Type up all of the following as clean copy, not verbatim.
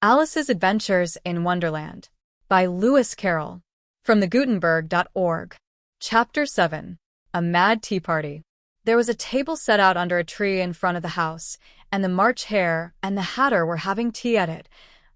Alice's Adventures in Wonderland by Lewis Carroll from thegutenberg.org. Chapter 7. A Mad Tea Party. There was a table set out under a tree in front of the house, and the March Hare and the Hatter were having tea at it.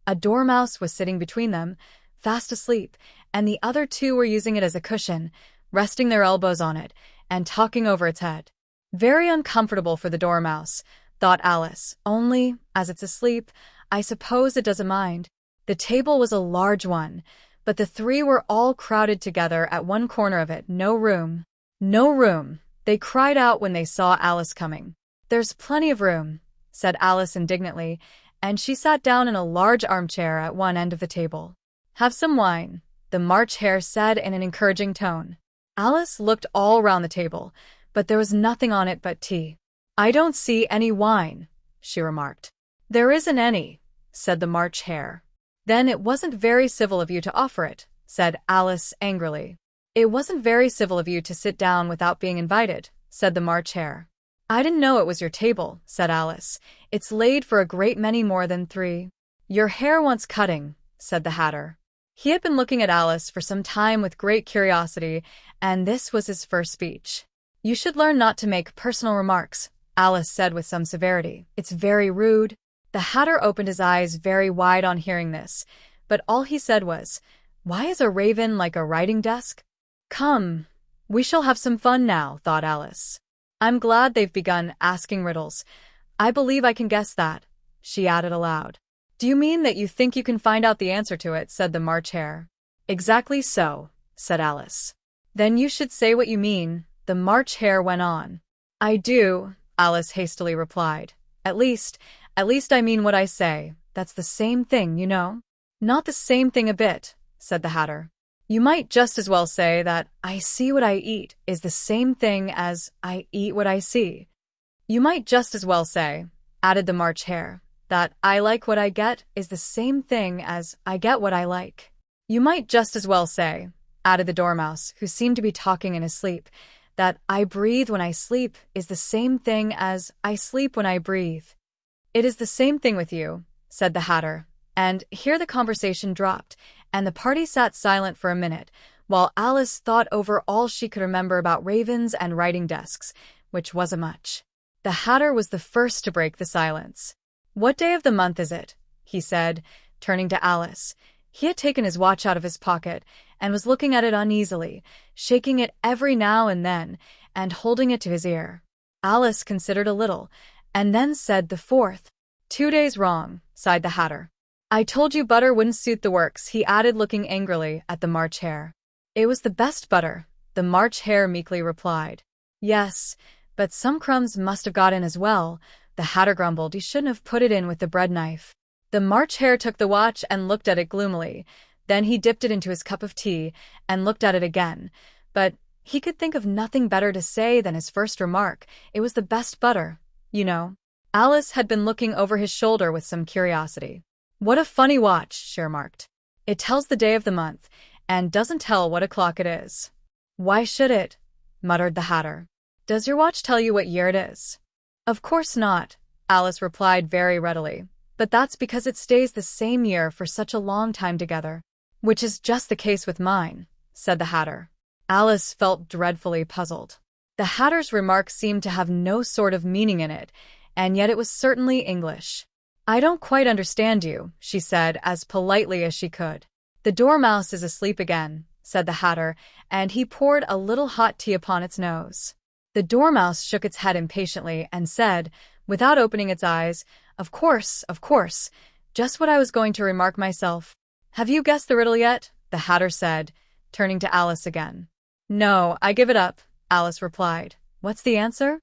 A dormouse was sitting between them, fast asleep, and the other two were using it as a cushion, resting their elbows on it, and talking over its head. Very uncomfortable for the dormouse, thought Alice, only, as it's asleep, I suppose it doesn't mind. The table was a large one, but the three were all crowded together at one corner of it. No room. No room, they cried out when they saw Alice coming. There's plenty of room, said Alice indignantly, and she sat down in a large armchair at one end of the table. Have some wine, the March Hare said in an encouraging tone. Alice looked all round the table, but there was nothing on it but tea. I don't see any wine, she remarked. There isn't any, said the March Hare. Then it wasn't very civil of you to offer it, said Alice angrily. It wasn't very civil of you to sit down without being invited, said the March Hare. I didn't know it was your table, said Alice. It's laid for a great many more than three. Your hair wants cutting, said the Hatter. He had been looking at Alice for some time with great curiosity, and this was his first speech. You should learn not to make personal remarks, Alice said with some severity. It's very rude. The Hatter opened his eyes very wide on hearing this, but all he said was, Why is a raven like a writing desk? Come, we shall have some fun now, thought Alice. I'm glad they've begun asking riddles. I believe I can guess that, she added aloud. Do you mean that you think you can find out the answer to it, said the March Hare. Exactly so, said Alice. Then you should say what you mean, the March Hare went on. I do, Alice hastily replied. At least I mean what I say. That's the same thing, you know. Not the same thing a bit, said the Hatter. You might just as well say that I see what I eat is the same thing as I eat what I see. You might just as well say, added the March Hare, that I like what I get is the same thing as I get what I like. You might just as well say, added the Dormouse, who seemed to be talking in his sleep, that I breathe when I sleep is the same thing as I sleep when I breathe. It is the same thing with you, said the Hatter, and here the conversation dropped, and the party sat silent for a minute, while Alice thought over all she could remember about ravens and writing desks, which wasn't much. The Hatter was the first to break the silence. What day of the month is it? He said, turning to Alice. He had taken his watch out of his pocket and was looking at it uneasily, shaking it every now and then, and holding it to his ear. Alice considered a little, and then said the 4th. 2 days wrong, sighed the Hatter. I told you butter wouldn't suit the works, he added, looking angrily at the March Hare. It was the best butter, the March Hare meekly replied. Yes, but some crumbs must have got in as well, the Hatter grumbled. You shouldn't have put it in with the bread knife. The March Hare took the watch and looked at it gloomily. Then he dipped it into his cup of tea and looked at it again. But he could think of nothing better to say than his first remark. It was the best butter, you know. Alice had been looking over his shoulder with some curiosity. What a funny watch, she remarked. It tells the day of the month, and doesn't tell what o'clock it is. Why should it? Muttered the Hatter. Does your watch tell you what year it is? Of course not, Alice replied very readily. But that's because it stays the same year for such a long time together. Which is just the case with mine, said the Hatter. Alice felt dreadfully puzzled. The Hatter's remark seemed to have no sort of meaning in it, and yet it was certainly English. I don't quite understand you, she said as politely as she could. The Dormouse is asleep again, said the Hatter, and he poured a little hot tea upon its nose. The Dormouse shook its head impatiently and said, without opening its eyes, Of course, just what I was going to remark myself. Have you guessed the riddle yet? The Hatter said, turning to Alice again. No, I give it up, Alice replied. What's the answer?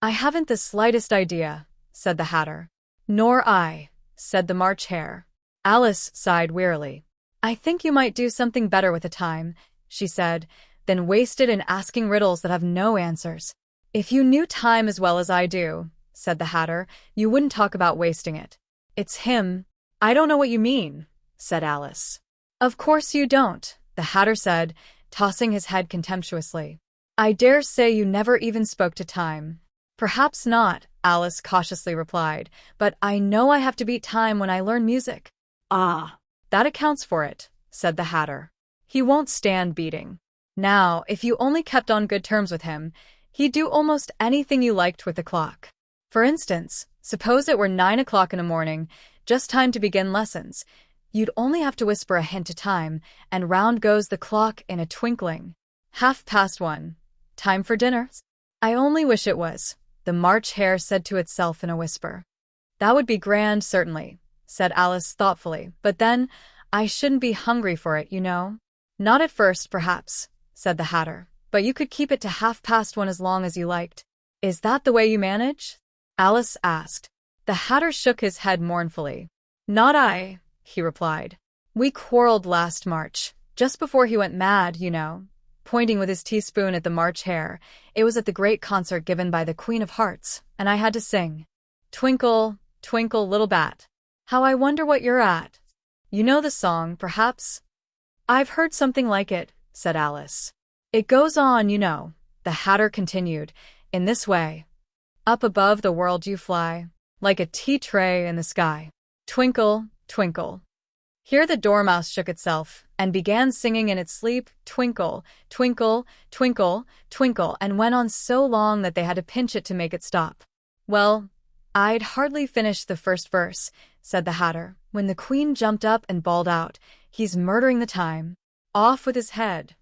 I haven't the slightest idea, said the Hatter. Nor I, said the March Hare. Alice sighed wearily. I think you might do something better with the time, she said, than waste it in asking riddles that have no answers. If you knew time as well as I do, said the Hatter, you wouldn't talk about wasting it. It's him. I don't know what you mean, said Alice. Of course you don't, the Hatter said, tossing his head contemptuously. I dare say you never even spoke to time. Perhaps not, Alice cautiously replied, but I know I have to beat time when I learn music. Ah, That accounts for it, said the Hatter. He won't stand beating. Now, if you only kept on good terms with him, he'd do almost anything you liked with the clock. For instance, suppose it were 9 o'clock in the morning, just time to begin lessons. You'd only have to whisper a hint to time, and round goes the clock in a twinkling. 1:30. Time for dinner? I only wish it was, the March Hare said to itself in a whisper. That would be grand, certainly, said Alice thoughtfully, but then, I shouldn't be hungry for it, you know. Not at first, perhaps, said the Hatter, but you could keep it to 1:30 as long as you liked. Is that the way you manage? Alice asked. The Hatter shook his head mournfully. Not I, he replied. We quarreled last March, just before he went mad, you know. Pointing with his teaspoon at the March Hare, it was at the great concert given by the Queen of Hearts, and I had to sing. Twinkle, twinkle, little bat. How I wonder what you're at. You know the song, perhaps? I've heard something like it, said Alice. It goes on, you know, the Hatter continued, in this way. Up above the world you fly, like a tea tray in the sky. Twinkle, twinkle. Here the Dormouse shook itself, and began singing in its sleep, twinkle, twinkle, twinkle, twinkle, and went on so long that they had to pinch it to make it stop. Well, I'd hardly finished the first verse, said the Hatter, when the Queen jumped up and bawled out, He's murdering the time. Off with his head.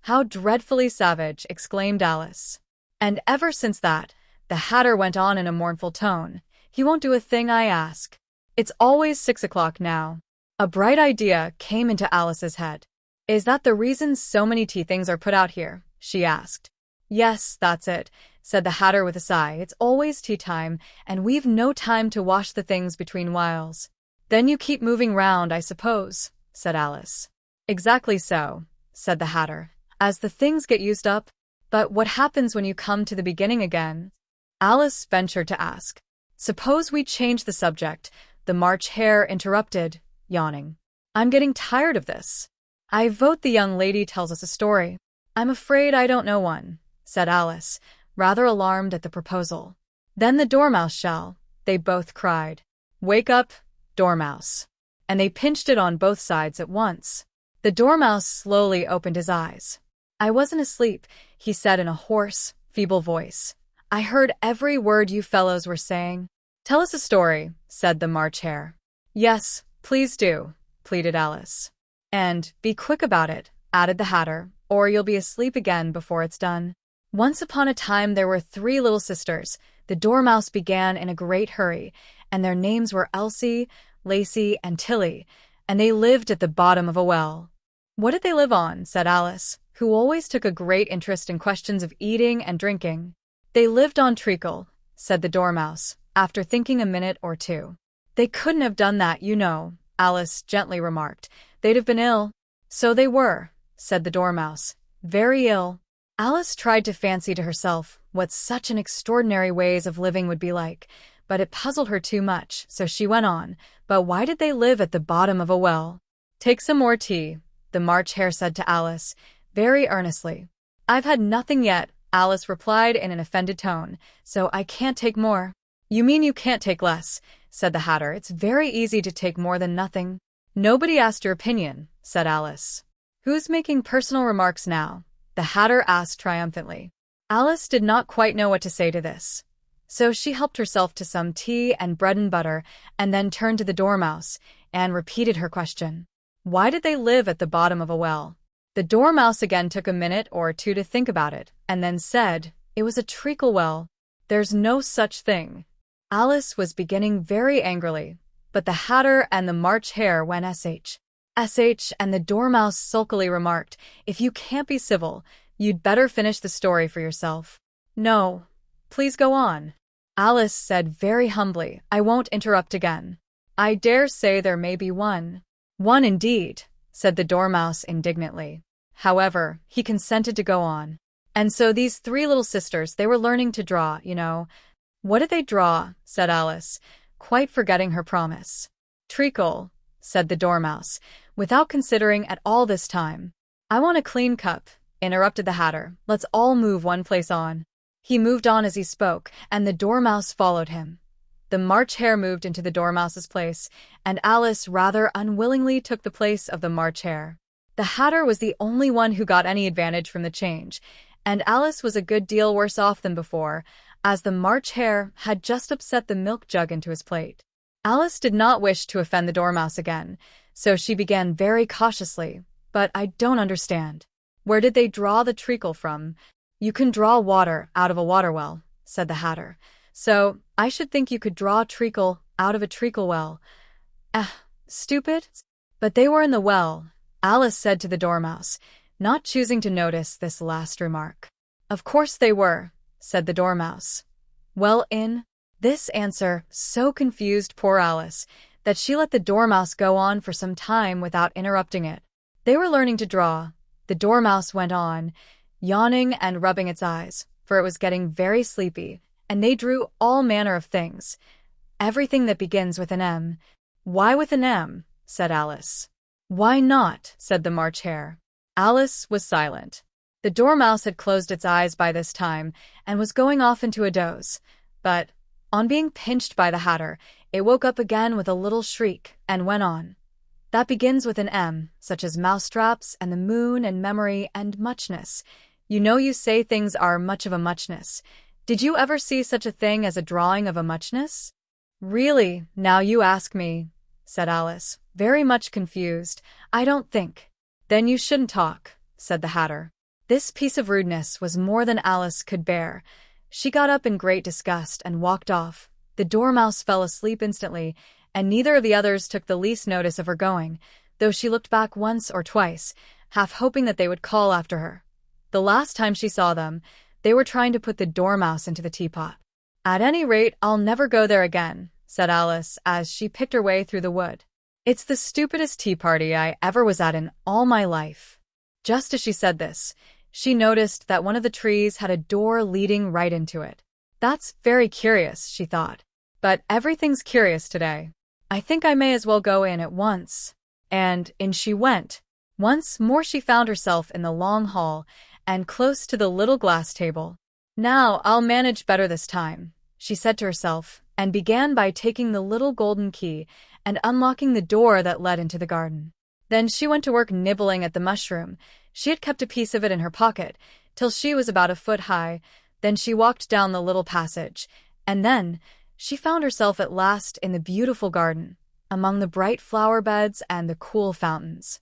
How dreadfully savage, exclaimed Alice. And ever since that, the Hatter went on in a mournful tone, he won't do a thing I ask. It's always 6 o'clock now. A bright idea came into Alice's head. Is that the reason so many tea things are put out here? She asked. Yes, that's it, said the Hatter with a sigh. It's always tea time, and we've no time to wash the things between whiles. Then you keep moving round, I suppose, said Alice. Exactly so, said the Hatter, as the things get used up. But what happens when you come to the beginning again? Alice ventured to ask. Suppose we change the subject, the March Hare interrupted, yawning. I'm getting tired of this. I vote the young lady tells us a story. I'm afraid I don't know one, said Alice, rather alarmed at the proposal. Then the Dormouse shall, they both cried. Wake up, Dormouse. And they pinched it on both sides at once. The Dormouse slowly opened his eyes. I wasn't asleep, he said in a hoarse, feeble voice. I heard every word you fellows were saying. Tell us a story, said the March Hare. Yes, please do, pleaded Alice. And be quick about it, added the Hatter, or you'll be asleep again before it's done. Once upon a time there were 3 little sisters. The Dormouse began in a great hurry, and their names were Elsie, Lacey, and Tilly, and they lived at the bottom of a well. What did they live on? Said Alice, who always took a great interest in questions of eating and drinking. They lived on treacle, said the Dormouse, after thinking a minute or two. They couldn't have done that, you know, Alice gently remarked. They'd have been ill. So they were, said the Dormouse. Very ill. Alice tried to fancy to herself what such an extraordinary ways of living would be like, but it puzzled her too much, so she went on. But why did they live at the bottom of a well? Take some more tea, the March Hare said to Alice, very earnestly. I've had nothing yet, Alice replied in an offended tone, so I can't take more. You mean you can't take less, said the Hatter. It's very easy to take more than nothing. Nobody asked your opinion, said Alice. Who's making personal remarks now? The Hatter asked triumphantly. Alice did not quite know what to say to this. So she helped herself to some tea and bread and butter, and then turned to the Dormouse, and repeated her question. Why did they live at the bottom of a well? The Dormouse again took a minute or two to think about it, and then said, It was a treacle well. There's no such thing. Alice was beginning very angrily, but the Hatter and the March Hare went sh, and the Dormouse sulkily remarked, If you can't be civil, you'd better finish the story for yourself. No, please go on. Alice said very humbly, I won't interrupt again. I dare say there may be one. One indeed, said the Dormouse indignantly. However, he consented to go on. And so these 3 little sisters, they were learning to draw, you know. What did they draw? Said Alice, quite forgetting her promise. Treacle, said the Dormouse, without considering at all this time. I want a clean cup, interrupted the Hatter. Let's all move one place on. He moved on as he spoke, and the Dormouse followed him. The March Hare moved into the Dormouse's place, and Alice rather unwillingly took the place of the March Hare. The Hatter was the only one who got any advantage from the change, and Alice was a good deal worse off than before, as the March Hare had just upset the milk jug into his plate. Alice did not wish to offend the Dormouse again, so she began very cautiously. "But I don't understand. Where did they draw the treacle from?" "You can draw water out of a water well," said the Hatter. "So, I should think you could draw treacle out of a treacle well." Stupid." "But they were in the well," Alice said to the Dormouse, not choosing to notice this last remark. "Of course they were," said the Dormouse. "Well, in?" This answer so confused poor Alice that she let the Dormouse go on for some time without interrupting it. "They were learning to draw," the Dormouse went on, yawning and rubbing its eyes, for it was getting very sleepy, "and they drew all manner of things. Everything that begins with an M." "Why with an M?" said Alice. "Why not?" said the March Hare. Alice was silent. The Dormouse had closed its eyes by this time and was going off into a doze, but, on being pinched by the Hatter, it woke up again with a little shriek and went on. "That begins with an M, such as mousetraps and the moon and memory and muchness. You know you say things are much of a muchness. Did you ever see such a thing as a drawing of a muchness?" "Really, now you ask me," said Alice, very much confused. "I don't think." "Then you shouldn't talk," said the Hatter. This piece of rudeness was more than Alice could bear. She got up in great disgust and walked off. The Dormouse fell asleep instantly, and neither of the others took the least notice of her going, though she looked back once or twice, half hoping that they would call after her. The last time she saw them, they were trying to put the Dormouse into the teapot. "At any rate, I'll never go there again," said Alice as she picked her way through the wood. "It's the stupidest tea party I ever was at in all my life." Just as she said this, she noticed that one of the trees had a door leading right into it. "That's very curious," she thought. "But everything's curious today. I think I may as well go in at once." And in she went. Once more she found herself in the long hall and close to the little glass table. "Now I'll manage better this time," she said to herself, and began by taking the little golden key and unlocking the door that led into the garden. Then she went to work nibbling at the mushroom. She had kept a piece of it in her pocket till she was about a foot high. Then she walked down the little passage, and then she found herself at last in the beautiful garden, among the bright flower beds and the cool fountains.